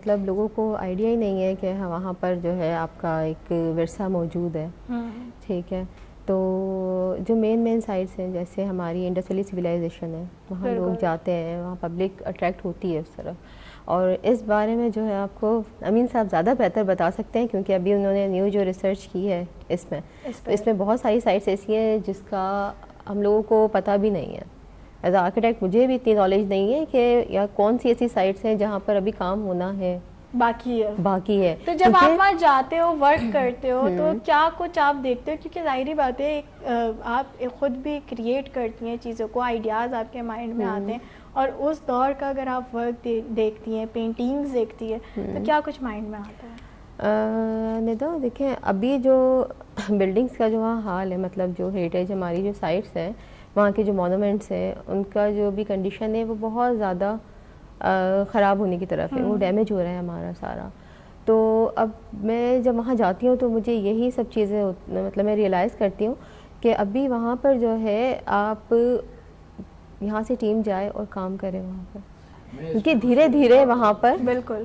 مطلب لوگوں کو آئیڈیا ہی نہیں ہے کہ وہاں پر جو ہے آپ کا ایک ورثہ موجود ہے. ٹھیک ہے, تو جو مین سائٹس ہیں جیسے ہماری انڈس ویلی سویلائزیشن ہے, وہاں لوگ جاتے ہیں, وہاں پبلک اٹریکٹ ہوتی ہے اس طرف. اور اس بارے میں جو ہے آپ کو امین صاحب زیادہ بہتر بتا سکتے ہیں, کیونکہ ابھی انہوں نے نیو جو ریسرچ کی ہے اس میں بہت ساری سائٹس ایسی ہیں جس کا ہم لوگوں کو پتہ بھی نہیں ہے. ایز اے آرکیٹیکٹ مجھے بھی اتنی نالج نہیں ہے کہ یا کون سی ایسی سائٹس ہیں جہاں پر ابھی کام ہونا ہے, باقی ہے. تو جب آپ وہاں جاتے ہو, ورک کرتے ہو, تو کیا کچھ آپ دیکھتے ہو؟ کیونکہ ظاہری بات ہے آپ خود بھی کریٹ کرتی ہیں چیزوں کو, آئیڈیاز آپ کے مائنڈ میں آتے ہیں, اور اس دور کا اگر آپ ورک دیکھتی ہیں, پینٹنگز دیکھتی ہیں, تو کیا کچھ مائنڈ میں آتا ہے؟ ندو دیکھیں, ابھی جو بلڈنگس کا جو وہاں حال ہے, مطلب جو ہیریٹیج ہماری جو سائٹس ہیں, وہاں کے جو مونومنٹس ہیں, ان کا جو بھی کنڈیشن ہے وہ بہت زیادہ خراب ہونے کی طرف ہے, وہ ڈیمیج ہو رہا ہے ہمارا سارا. تو اب میں جب وہاں جاتی ہوں تو مجھے یہی سب چیزیں مطلب میں ریئلائز کرتی ہوں کہ ابھی وہاں پر جو ہے آپ یہاں سے ٹیم جائے اور کام کرے وہاں پر, کیونکہ دھیرے دھیرے وہاں پر بالکل